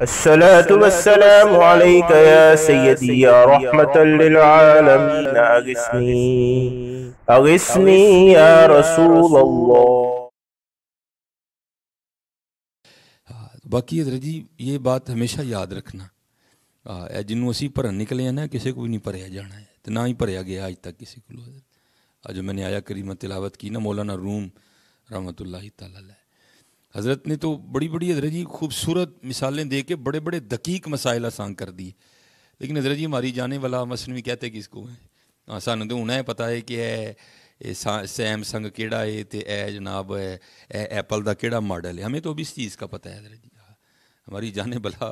الصلاة والسلام عليك يا سيدي يا رحمة للعالمين أغثني يا رسول الله. باقی حضرت جی یہ بات ہمیشہ یاد رکھنا، جنوں اسی بھرن نکلے ہیں نا کسی کو بھی نہیں بھریا جانا ہے، تو نہ ہی بھریا گیا آج تک کسی کو. آج میں نے آیا کریمہ تلاوت کی نا مولانا روم رحمۃ اللہ تعالی علیہ، حضرت نے تو بڑی بڑی حضرت جی خوبصورت مثالیں دے کے بڑے بڑے دقیق مسائل آسان کر دیے. لیکن حضرت جی ہماری جانے والا مثنوی کہتے کس کو ہیں؟ سانوں تو ہونا ہے پتہ ہے کہ سیمسنگ کیڑا ہے تے اے جناب ہے ایپل دا کیڑا ماڈل ہے، ہمیں تو ابھی اس چیز کا پتہ ہے حضرت جی. ہماری جانے بلا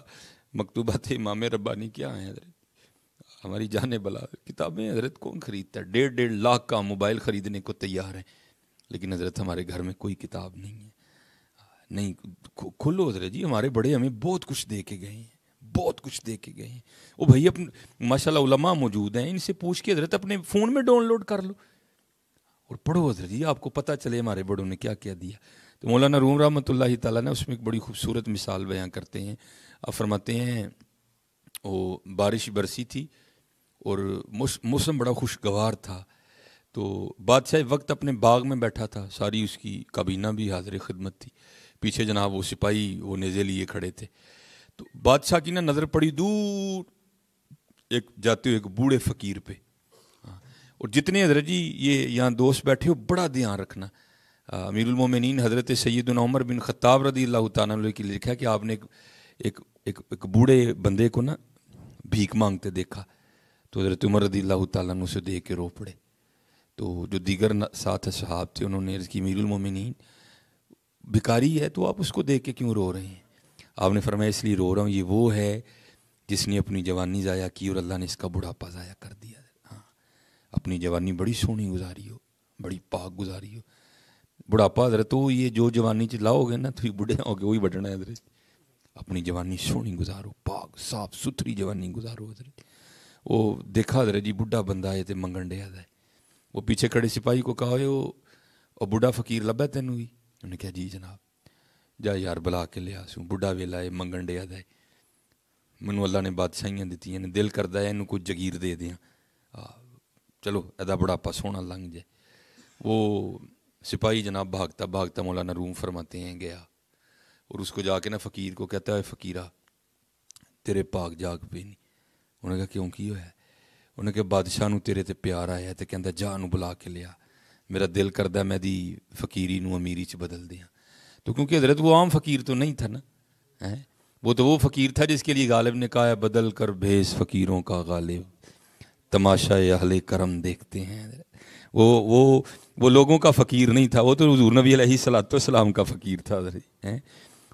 مکتوبات امام ربانی کیا ہیں حضرت، ہماری جانے بلا کتابیں حضرت کون خریدتا ہے؟ 1.5 لاکھ کا موبائل خریدنے کو تیار ہیں، لیکن حضرت ہمارے گھر میں کوئی کتاب نہیں ہے. نہیں کھلو حضرت جی، ہمارے بڑے ہمیں بہت کچھ دے کے گئے ہیں، بہت کچھ دے کے گئے ہیں. وہ بھائی اپنے ماشاء اللہ علماء موجود ہیں، ان سے پوچھ کے حضرت اپنے فون میں ڈاؤن لوڈ کر لو اور پڑھو حضرت جی، آپ کو پتہ چلے ہمارے بڑوں نے کیا کیا دیا. تو مولانا روم رحمۃ اللہ تعالیٰ نے اس میں ایک بڑی خوبصورت مثال بیان کرتے ہیں. آپ فرماتے ہیں وہ بارش برسی تھی اور موسم بڑا خوشگوار تھا، تو بادشاہ وقت اپنے باغ میں بیٹھا تھا، ساری اس کی کابینہ بھی حاضر خدمت تھی، پیچھے جناب وہ سپاہی وہ نیزے لیے کھڑے تھے. تو بادشاہ کی نا نظر پڑی دور ایک جاتے ہوئے ایک بوڑھے فقیر پہ. اور جتنے حضرت جی یہ یہاں دوست بیٹھے ہو بڑا دھیان رکھنا، امیر المومنین حضرت سیدنا عمر بن خطاب رضی اللہ تعالیٰ عنہ کے لیے لکھا کہ آپ نے ایک بوڑھے بندے کو نا بھیک مانگتے دیکھا، تو حضرت عمر رضی اللہ تعالیٰ عنہ اسے دیکھ کے رو پڑے. تو جو دیگر ساتھ صحاب تھے انہوں نے عرض کی امیر المومنین بھکاری ہے تو آپ اس کو دیکھ کے کیوں رو رہے ہیں؟ آپ نے فرمایا اس لیے رو رہا ہوں، یہ وہ ہے جس نے اپنی جوانی ضائع کی اور اللہ نے اس کا بڑھاپا ضائع کر دیا. ہاں اپنی جوانی بڑی سونی گزاری ہو، بڑی پاک گزاری ہو. بڑھاپا حضرت تو یہ جو جوانی چ لاؤ گے نا تو بڑھے ہو گے وہی بڑھنا ہے حضرت. اپنی جوانی سونی گزارو، پاک صاف ستھری جوانی گزارو حضرت. وہ دیکھا حضرت جی بڈھا بندہ ہے تے منگن ڈیا ہے. وہ پیچھے کھڑے سپاہی کو کہا ہوئے وہ بڈھا فقیر لبا تینوں بھی؟ انہوں نے کہا جی جناب. جا یار بلا کے لیا سوں، بڈھا ویلا ہے منگن ڈیا ہے، منو اللہ نے بادشاہیاں دیتی ہیں، دل کردا ہے انہوں کچھ جگیر دے دیاں، چلو ادا بڑھاپا سونا لنگ جائے. وہ سپاہی جناب بھاگتا بھاگتا مولانا روم فرماتے ہیں گیا اور اس کو جا کے نا فقیر کو کہتا ہے فقیرہ تیرے پاک جاگ پہ نہیں. انہوں نے کہا کیوں کی ہویا ہے؟ انہوں نے کہا بادشاہ نو تیرے تے پیار آیا ہے تے کہندا جا نو بلا کے لیا، میرا دل کردا میں دی فقیری نو امیری چ بدل دیاں. تو کیونکہ حضرت وہ عام فقیر تو نہیں تھا نا، وہ تو وہ فقیر تھا جس کے لیے غالب نے کہا ہے بدل کر بھیس فقیروں کا غالب تماشا اہل کرم دیکھتے ہیں. وہ لوگوں کا فقیر نہیں تھا، وہ تو حضور نبی علیہ الصلوۃ والسلام کا فقیر تھا.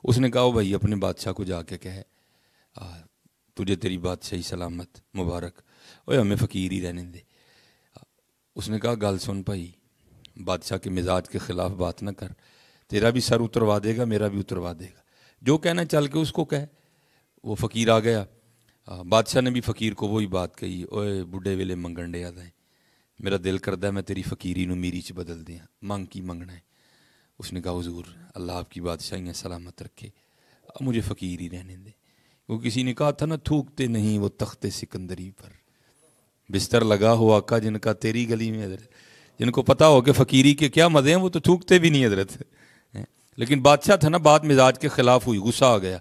اس نے کہا بھائی اپنے بادشاہ کو جا کے کہے تجھے تیری بادشاہی سلامت مبارک، اوے ہمیں فقیر ہی رہنے دے. اس نے کہا گل سن بھائی، بادشاہ کے مزاج کے خلاف بات نہ کر، تیرا بھی سر اتروا دے گا میرا بھی اتروا دے گا، جو کہنا چل کے اس کو کہے. وہ فقیر آ گیا، بادشاہ نے بھی فقیر کو وہی بات کہی، اوے بڈھے ویلے منگن ڈیا ہے، میرا دل کردا ہے میں تیری فقیری نو میری چ بدل دیاں، مانگ کی منگنا ہے. اس نے کہا حضور اللہ آپ کی بادشاہیاں سلامت رکھے، مجھے فقیر ہی رہنے دے. وہ کسی نے کہا تھا نا تھوکتے نہیں وہ تخت سکندری پر، بستر لگا ہوا آقا جن کا تیری گلی میں حضرت، جن کو پتہ ہو کہ فقیری کے کیا مزے ہیں وہ تو تھوکتے بھی نہیں حضرت. لیکن بادشاہ تھا نا بات مزاج کے خلاف ہوئی، غصہ آ گیا.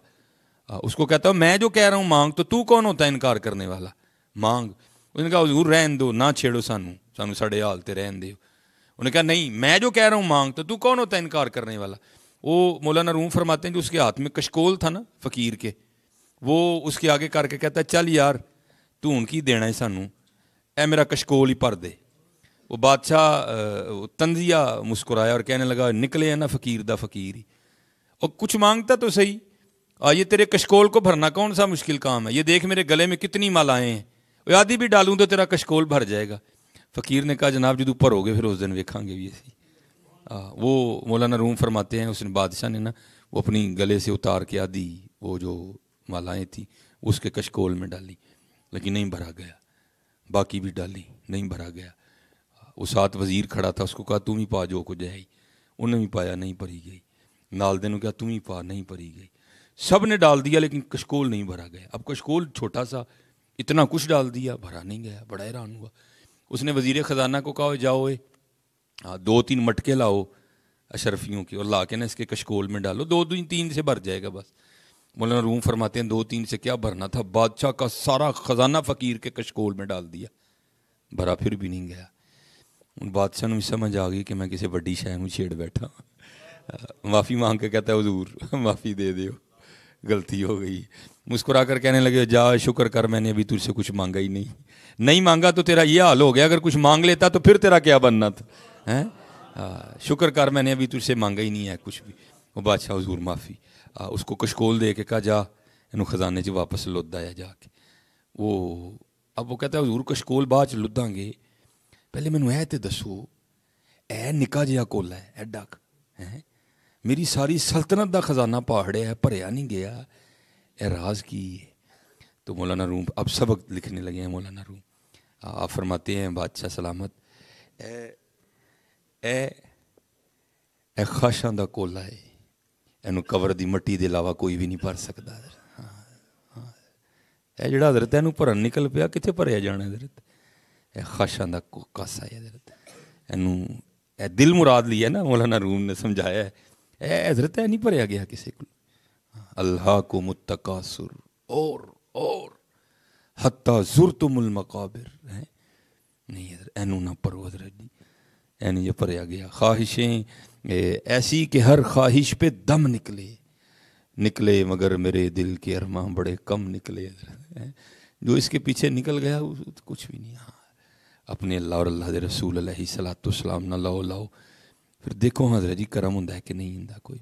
اس کو کہتا ہوں میں جو کہہ رہا ہوں مانگ، تو کون ہوتا ہے انکار کرنے والا؟ مانگ. اس نے کہا حضور رہن دو، نہ چھیڑو سانو ساڑے حال تے رہن دیو. انہوں نے کہا نہیں میں جو کہہ رہا ہوں مانگ، تو کون ہوتا ہے انکار کرنے والا؟ وہ مولانا روم فرماتے ہیں جو اس کے ہاتھ میں کشکول تھا نا فقیر کے، وہ اس کے آگے کر کے کہتا ہے چل یار تو ان کی دینا ہے سانو، اے میرا کشکول ہی پر دے. وہ بادشاہ تنزیہ مسکرایا اور کہنے لگا نکلے ہیں نا فقیر دا فقیر ہی، اور کچھ مانگتا تو صحیح، یہ تیرے کشکول کو بھرنا کون سا مشکل کام ہے؟ یہ دیکھ میرے گلے میں کتنی مالائیں ہیں، آدھی بھی ڈالوں تو تیرا کشکول بھر جائے گا. فقیر نے کہا جناب جدو بھرو گے پھر اس دن ویکھاں گے بھی اسی. وہ مولانا روم فرماتے ہیں اس نے بادشاہ نے نا وہ اپنی گلے سے اتار کے آدھی وہ جو مالائیں تھیں اس کے کشکول میں ڈالی، لیکن نہیں بھرا گیا. باقی بھی ڈالی نہیں بھرا گیا. وہ ساتھ وزیر کھڑا تھا، اس کو کہا تم ہی پا جو کچھ ہے ہی، انہیں بھی پایا نہیں بھری گئی. نال دے نوں کہا تم ہی پا، نہیں بھری گئی. سب نے ڈال دیا لیکن کشکول نہیں بھرا گیا. اب کشکول چھوٹا سا, اتنا کچھ ڈال دیا, بھرا نہیں گیا. بڑا حیران ہوا. اس نے وزیر خزانہ کو کہا جاؤ 2-3 مٹکے لاؤ اشرفیوں کی اور لا کے نا اس کے کشکول میں ڈالو, 2-3 سے بھر جائے گا بس. مولانا روم فرماتے ہیں 2-3 سے کیا بھرنا تھا, بادشاہ کا سارا خزانہ فقیر کے کشکول میں ڈال دیا, بھرا پھر بھی نہیں گیا. ان بادشاہ نے سمجھ آ گئی کہ میں کسی بڑی شے میں چھیڑ بیٹھا. معافی مانگ کے کہتا ہے حضور معافی دے دیو, غلطی ہو گئی. مسکرا کر کہنے لگے جا شکر کر, میں نے ابھی تجھ سے کچھ مانگا ہی نہیں مانگا تو تیرا یہ حال ہو گیا, اگر کچھ مانگ لیتا تو پھر تیرا کیا بننا تھا. شکر کر, میں نے ابھی تجھ سے مانگا ہی نہیں ہے کچھ بھی. وہ بادشاہ حضور معافی. اس کو کشکول دے کے کہا جا انہوں خزانے سے واپس لد آیا جا کے. اب وہ کہتا ہے حضور کشکول بعد لداں گے, پہلے مینوں اے تے دسو اے نکا جہا کولا ہے ایڈا میری ساری سلطنت دا خزانہ پہاڑیا ہے, بھریا نہیں گیا, اے راز کی ہے. تو مولانا روم اب سبق لکھنے لگے ہیں. مولانا روم آپ فرماتے ہیں بادشاہ سلامت, اے خاشاں دا کولا ہے, اینو قبر دی مٹی دے علاوہ کوئی بھی نہیں بھر سکتا. اے جڑا حضرت اینو بھرن نکل پیا, کتنے بھریا جانا حضرت؟ اے خاشاں دا کاسا ہے حضرت, اینو اے دل مراد لیا نا مولانا روم نے سمجھایا ہے. اے حضرت اے نہیں بھریا گیا کسی کو. الہاکم التکاثر اور حتی زرتم المقابر. نہیں حضرت اینو نہ پڑھو حضرت جی, اے نہیں بھریا گیا. خواہشیں ایسی کہ ہر خواہش پہ دم نکلے مگر میرے دل کے ارماں بڑے کم نکلے. جو اس کے پیچھے نکل گیا کچھ بھی نہیں. اپنے اللہ اور اللہ دے رسول علیہ الصلوۃ والسلام نہ لاؤ پھر دیکھو حضرت جی کرم ہوندا ہے کہ نہیں ہوندا کوئی.